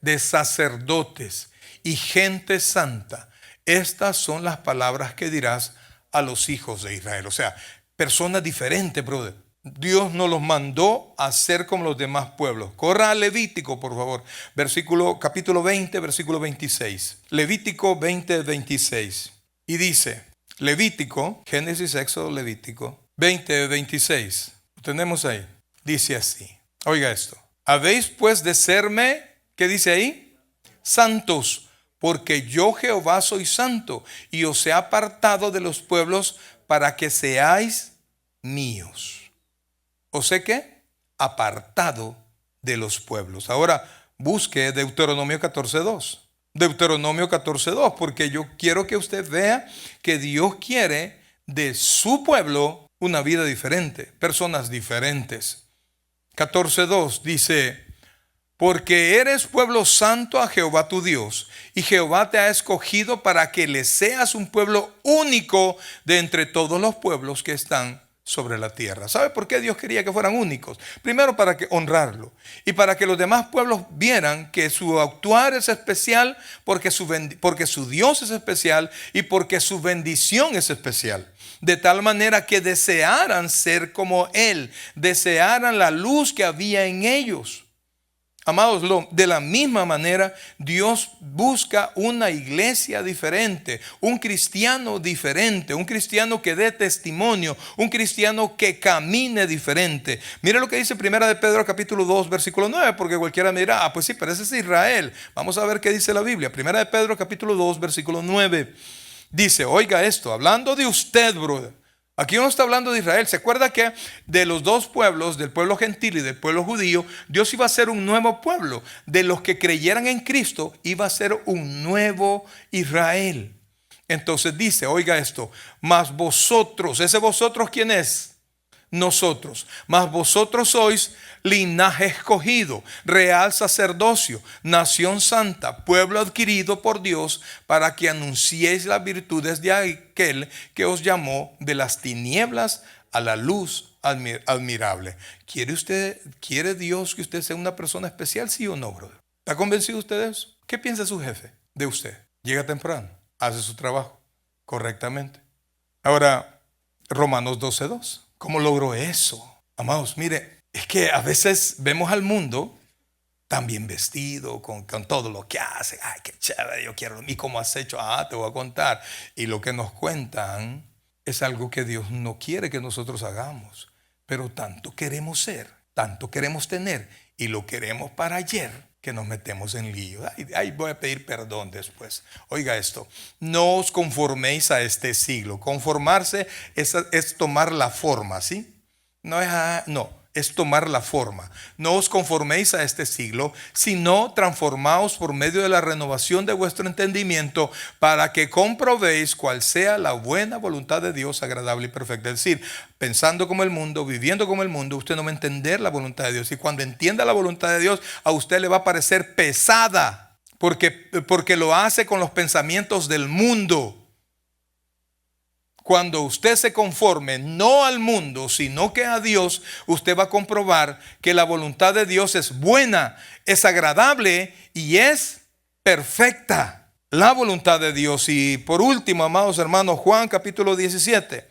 Speaker 1: De sacerdotes y gente santa. Estas son las palabras que dirás a los hijos de Israel. O sea, personas diferentes, brother. Dios nos los mandó a ser como los demás pueblos. Corra a Levítico, por favor. Capítulo 20, versículo 26. Levítico 20, 26. Y dice, Levítico, Génesis, Éxodo, Levítico 20, 26. Lo tenemos ahí. Dice así. Oiga esto. Habéis pues de serme, ¿qué dice ahí? Santos, porque yo Jehová soy santo, y os he apartado de los pueblos para que seáis míos. ¿O sé qué? Apartado de los pueblos. Ahora busque Deuteronomio 14:2. Deuteronomio 14:2, porque yo quiero que usted vea que Dios quiere de su pueblo una vida diferente, personas diferentes. 14:2 dice, porque eres pueblo santo a Jehová tu Dios, y Jehová te ha escogido para que le seas un pueblo único de entre todos los pueblos que están sobre la tierra. ¿Sabe por qué Dios quería que fueran únicos? Primero, para que honrarlo, y para que los demás pueblos vieran que su actuar es especial, porque su Dios es especial y porque su bendición es especial. De tal manera que desearan ser como Él, desearan la luz que había en ellos. Amados, de la misma manera Dios busca una iglesia diferente, un cristiano diferente, un cristiano que dé testimonio, un cristiano que camine diferente. Mire lo que dice Primera de Pedro capítulo 2 versículo 9, porque cualquiera me dirá, pues sí, pero ese es Israel. Vamos a ver qué dice la Biblia. Primera de Pedro capítulo 2 versículo 9. Dice, oiga esto, hablando de usted, brother. Aquí no está hablando de Israel. ¿Se acuerda que de los dos pueblos, del pueblo gentil y del pueblo judío, Dios iba a ser un nuevo pueblo? De los que creyeran en Cristo, iba a ser un nuevo Israel. Entonces dice, oiga esto, mas vosotros, ¿ese vosotros quién es? Nosotros, mas vosotros sois linaje escogido, real sacerdocio, nación santa, pueblo adquirido por Dios, para que anunciéis las virtudes de aquel que os llamó de las tinieblas a la luz admirable. ¿Quiere Dios que usted sea una persona especial, sí o no, brother? ¿Está convencido usted de eso? ¿Qué piensa su jefe de usted? Llega temprano, hace su trabajo correctamente. Ahora, Romanos 12:2. ¿Cómo logró eso? Amados, mire, es que a veces vemos al mundo tan bien vestido, con todo lo que hace. Ay, qué chévere, yo quiero. ¿Y cómo has hecho? Te voy a contar. Y lo que nos cuentan es algo que Dios no quiere que nosotros hagamos. Pero tanto queremos ser, tanto queremos tener, y lo queremos para ayer, que nos metemos en lío. Ay, voy a pedir perdón después. Oiga esto, no os conforméis a este siglo. Conformarse es tomar la forma, ¿sí? Es tomar la forma. No os conforméis a este siglo, sino transformaos por medio de la renovación de vuestro entendimiento, para que comprobéis cuál sea la buena voluntad de Dios, agradable y perfecta. Es decir, pensando como el mundo, viviendo como el mundo, usted no va a entender la voluntad de Dios. Y cuando entienda la voluntad de Dios, a usted le va a parecer pesada, porque lo hace con los pensamientos del mundo. Cuando usted se conforme no al mundo, sino que a Dios, usted va a comprobar que la voluntad de Dios es buena, es agradable y es perfecta. La voluntad de Dios. Y por último, amados hermanos, Juan capítulo 17,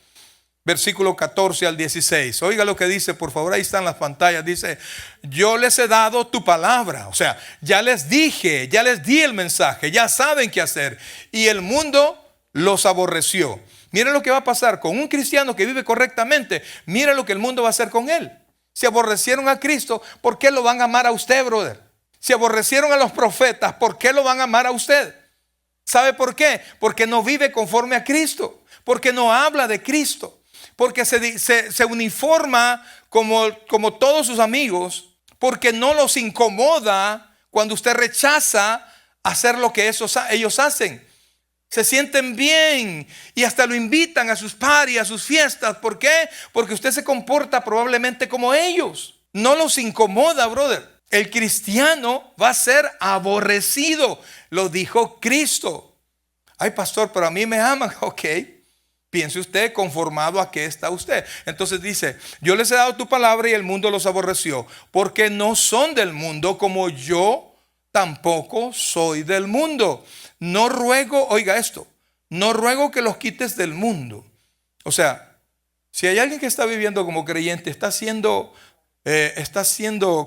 Speaker 1: versículo 14 al 16. Oiga lo que dice, por favor, ahí están las pantallas. Dice, yo les he dado tu palabra. O sea, ya les dije, ya les di el mensaje, ya saben qué hacer. Y el mundo los aborreció. Miren lo que va a pasar con un cristiano que vive correctamente. Miren lo que el mundo va a hacer con él. Si aborrecieron a Cristo, ¿por qué lo van a amar a usted, brother? Si aborrecieron a los profetas, ¿por qué lo van a amar a usted? ¿Sabe por qué? Porque no vive conforme a Cristo. Porque no habla de Cristo. Porque se uniforma como todos sus amigos. Porque no los incomoda cuando usted rechaza hacer lo que ellos hacen. Se sienten bien y hasta lo invitan a sus parties, a sus fiestas. ¿Por qué? Porque usted se comporta probablemente como ellos. No los incomoda, brother. El cristiano va a ser aborrecido. Lo dijo Cristo. Ay, pastor, pero a mí me aman. Ok. Piense usted conformado a qué está usted. Entonces dice, yo les he dado tu palabra y el mundo los aborreció, porque no son del mundo como yo tampoco soy del mundo. No ruego, oiga esto, no ruego que los quites del mundo. O sea, si hay alguien que está viviendo como creyente, está siendo,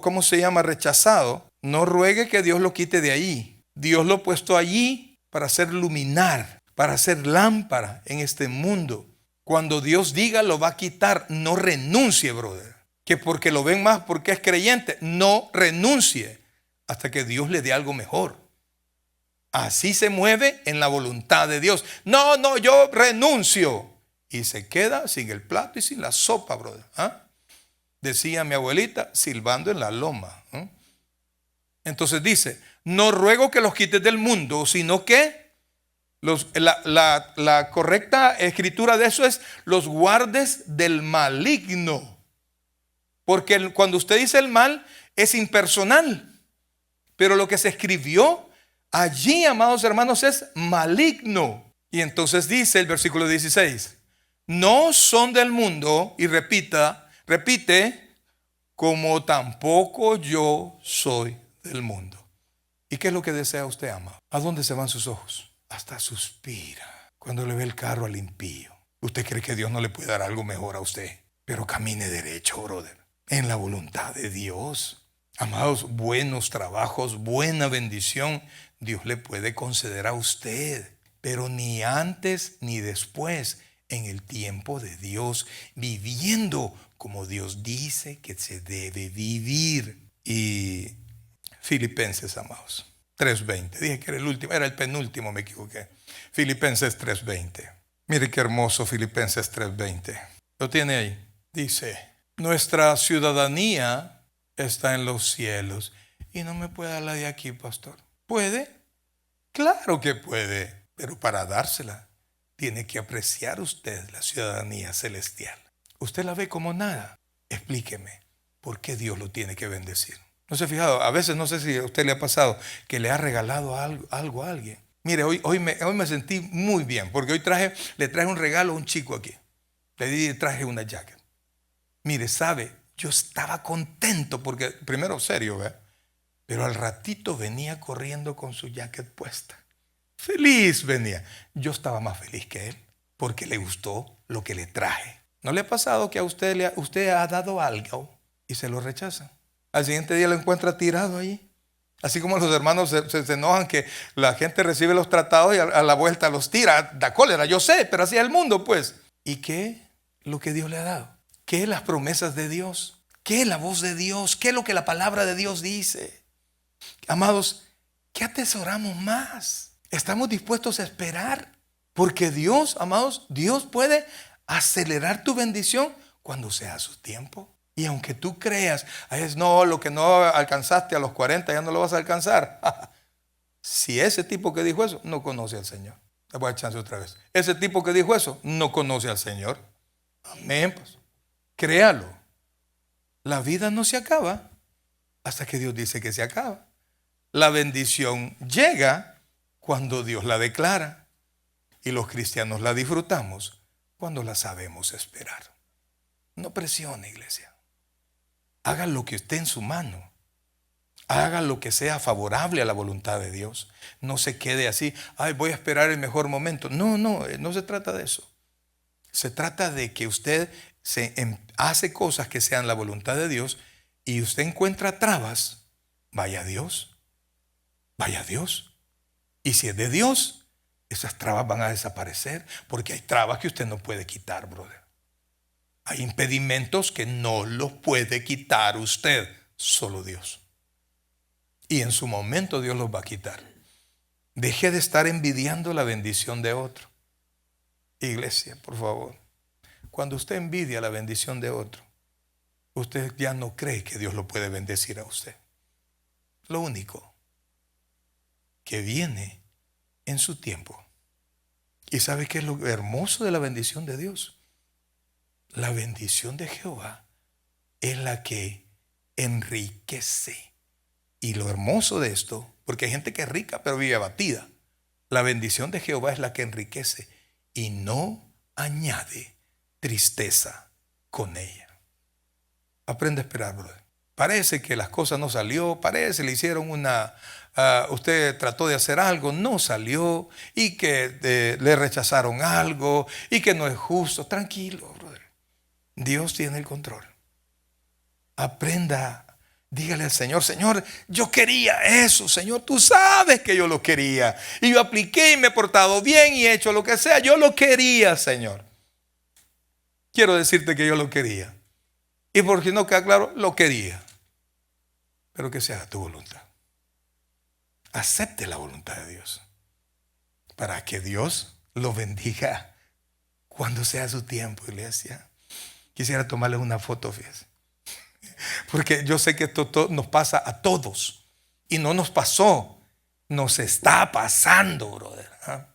Speaker 1: ¿cómo se llama? Rechazado. No ruegue que Dios lo quite de ahí. Dios lo ha puesto allí para hacer luminar, para hacer lámpara en este mundo. Cuando Dios diga lo va a quitar, no renuncie, brother. Que porque lo ven más porque es creyente, no renuncie hasta que Dios le dé algo mejor. Así se mueve en la voluntad de Dios. No, yo renuncio. Y se queda sin el plato y sin la sopa, brother. Decía mi abuelita, silbando en la loma. Entonces dice, no ruego que los quites del mundo, sino que la correcta escritura de eso es los guardes del maligno. Porque cuando usted dice el mal es impersonal. Pero lo que se escribió allí, amados hermanos, es maligno. Y entonces dice el versículo 16, no son del mundo, y repite, como tampoco yo soy del mundo. ¿Y qué es lo que desea usted, amado? ¿A dónde se van sus ojos? Hasta suspira cuando le ve el carro al impío. ¿Usted cree que Dios no le puede dar algo mejor a usted? Pero camine derecho, brother, en la voluntad de Dios. Amados, buenos trabajos, buena bendición Dios le puede conceder a usted, pero ni antes ni después, en el tiempo de Dios, viviendo como Dios dice que se debe vivir. Y Filipenses, amados, 3:20. Dije que era el último, era el penúltimo, me equivoqué. Filipenses 3:20. Mire qué hermoso Filipenses 3:20. ¿Lo tiene ahí? Dice, nuestra ciudadanía está en los cielos. Y no me puede dar la de aquí, pastor. ¿Puede? Claro que puede. Pero para dársela, tiene que apreciar usted la ciudadanía celestial. Usted la ve como nada. Explíqueme, ¿por qué Dios lo tiene que bendecir? ¿No se ha fijado? A veces, no sé si a usted le ha pasado, que le ha regalado algo a alguien. Mire, hoy me sentí muy bien, porque hoy le traje un regalo a un chico aquí. Traje una jacket. Mire, sabe, yo estaba contento porque, primero, serio, ¿verdad? Pero al ratito venía corriendo con su jacket puesta. Feliz venía. Yo estaba más feliz que él porque le gustó lo que le traje. ¿No le ha pasado que a usted ha dado algo y se lo rechazan? Al siguiente día lo encuentra tirado ahí. Así como los hermanos se enojan que la gente recibe los tratados y a la vuelta los tira. Da cólera, yo sé, pero así es el mundo, pues. ¿Y qué? Lo que Dios le ha dado. ¿Qué? Las promesas de Dios. ¿Qué? La voz de Dios. ¿Qué es lo que la palabra de Dios dice? Amados, ¿qué atesoramos más? ¿Estamos dispuestos a esperar? Porque Dios, amados, Dios puede acelerar tu bendición cuando sea su tiempo. Y aunque tú creas, no, lo que no alcanzaste a los 40 ya no lo vas a alcanzar. Si ese tipo que dijo eso no conoce al Señor. Le voy a dar chance otra vez. Ese tipo que dijo eso no conoce al Señor. Amén, pues. Créalo. La vida no se acaba hasta que Dios dice que se acaba. La bendición llega cuando Dios la declara. Y los cristianos la disfrutamos cuando la sabemos esperar. No presione, iglesia. Haga lo que esté en su mano. Haga lo que sea favorable a la voluntad de Dios. No se quede así, voy a esperar el mejor momento. No se trata de eso. Se trata de que usted hace cosas que sean la voluntad de Dios y usted encuentra trabas. Vaya a Dios. Vaya a Dios. Y si es de Dios, esas trabas van a desaparecer porque hay trabas que usted no puede quitar, brother. Hay impedimentos que no los puede quitar usted, solo Dios. Y en su momento Dios los va a quitar. Deje de estar envidiando la bendición de otro. Iglesia, por favor. Cuando usted envidia la bendición de otro, usted ya no cree que Dios lo puede bendecir a usted. Lo único que viene en su tiempo. ¿Y sabe qué es lo hermoso de la bendición de Dios? La bendición de Jehová es la que enriquece. Y lo hermoso de esto, porque hay gente que es rica pero vive abatida. La bendición de Jehová es la que enriquece y no añade tristeza con ella. Aprende a esperar, brother. Parece que las cosas no salió, parece le hicieron usted trató de hacer algo, no salió y que le rechazaron algo y que no es justo. Tranquilo, brother. Dios tiene el control. Aprenda, dígale al Señor, Señor, yo quería eso, Señor, tú sabes que yo lo quería. Y yo apliqué y me he portado bien y he hecho lo que sea. Yo lo quería, Señor. Quiero decirte que yo lo quería. Y por si no queda claro, lo quería. Pero que se haga tu voluntad. Acepte la voluntad de Dios. Para que Dios lo bendiga cuando sea su tiempo, iglesia. Quisiera tomarles una foto, fíjense. Porque yo sé que esto nos pasa a todos. Y no nos pasó. Nos está pasando, brother. ¿Ah?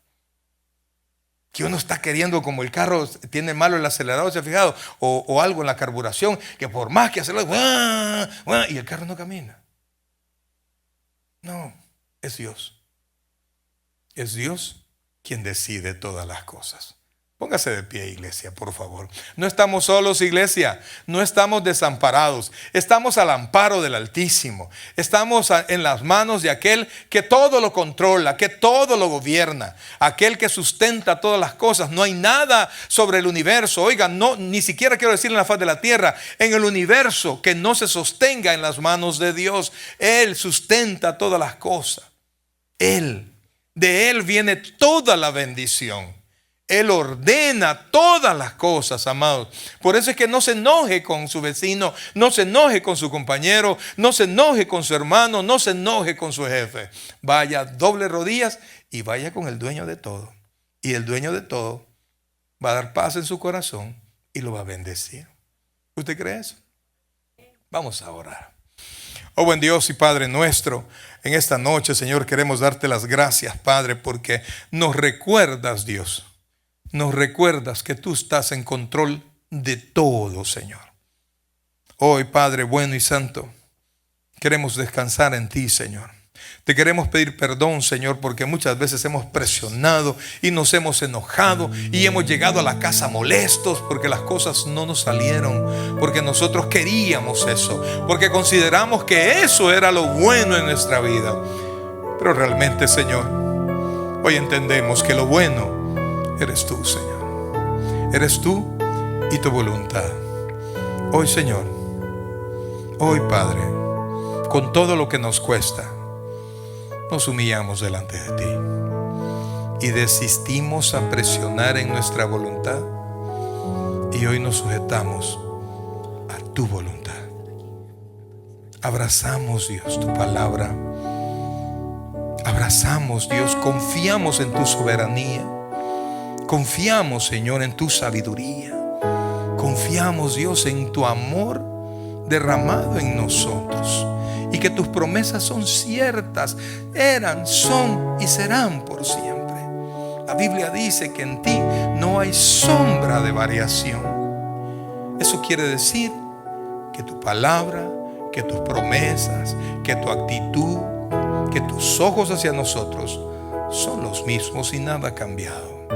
Speaker 1: Que uno está queriendo, como el carro tiene malo el acelerador, ¿se ha fijado? O algo en la carburación, que por más que acelere, y el carro no camina. No, es Dios. Es Dios quien decide todas las cosas. Póngase de pie, iglesia, por favor. No estamos solos, iglesia. No estamos desamparados. Estamos al amparo del Altísimo. Estamos en las manos de aquel que todo lo controla, que todo lo gobierna. Aquel que sustenta todas las cosas. No hay nada sobre el universo. Oigan, ni siquiera quiero decir en la faz de la tierra. En el universo que no se sostenga en las manos de Dios. Él sustenta todas las cosas. De Él viene toda la bendición. Él ordena todas las cosas, amados. Por eso es que no se enoje con su vecino, no se enoje con su compañero, no se enoje con su hermano, no se enoje con su jefe. Vaya, doble rodillas y vaya con el dueño de todo. Y el dueño de todo va a dar paz en su corazón y lo va a bendecir. ¿Usted cree eso? Vamos a orar. Oh buen Dios y Padre nuestro, en esta noche, Señor, queremos darte las gracias, Padre, porque nos recuerdas, Dios. Nos recuerdas que tú estás en control de todo, Señor. Hoy, Padre bueno y santo, queremos descansar en ti, Señor. Te queremos pedir perdón, Señor, porque muchas veces hemos presionado y nos hemos enojado y hemos llegado a la casa molestos porque las cosas no nos salieron, porque nosotros queríamos eso, porque consideramos que eso era lo bueno en nuestra vida. Pero realmente, Señor, hoy entendemos que lo bueno eres tú, Señor. Eres tú y tu voluntad. Hoy, Señor, hoy, Padre, con todo lo que nos cuesta, nos humillamos delante de ti y desistimos a presionar en nuestra voluntad, y hoy nos sujetamos a tu voluntad. Abrazamos, Dios, tu palabra. Abrazamos, Dios, confiamos en tu soberanía. Confiamos, Señor, en tu sabiduría. Confiamos, Dios, en tu amor derramado en nosotros. Y que tus promesas son ciertas, eran, son y serán por siempre. La Biblia dice que en ti no hay sombra de variación. Eso quiere decir que tu palabra, que tus promesas, que tu actitud, que tus ojos hacia nosotros son los mismos y nada ha cambiado.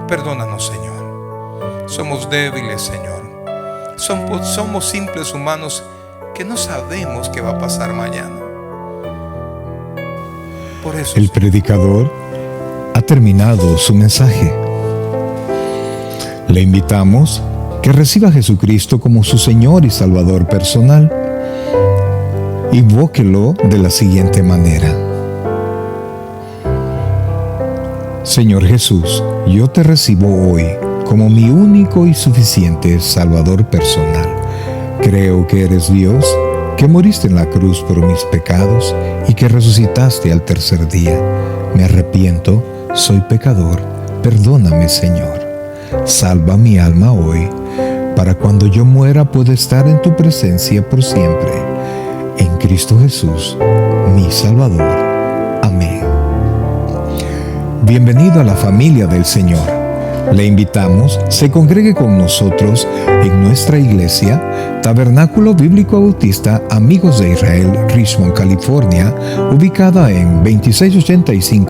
Speaker 1: Perdónanos, Señor. Somos débiles, Señor. Somos simples humanos que no sabemos qué va a pasar mañana. Por eso,
Speaker 2: el predicador ha terminado su mensaje. Le invitamos que reciba a Jesucristo como su Señor y Salvador personal. Invóquelo de la siguiente manera: Señor Jesús, yo te recibo hoy como mi único y suficiente Salvador personal. Creo que eres Dios, que moriste en la cruz por mis pecados y que resucitaste al tercer día. Me arrepiento, soy pecador, perdóname, Señor. Salva mi alma hoy, para cuando yo muera pueda estar en tu presencia por siempre. En Cristo Jesús, mi Salvador. Amén. Bienvenido a la familia del Señor. Le invitamos, se congregue con nosotros en nuestra iglesia, Tabernáculo Bíblico Bautista Amigos de Israel, Richmond, California, ubicada en 2685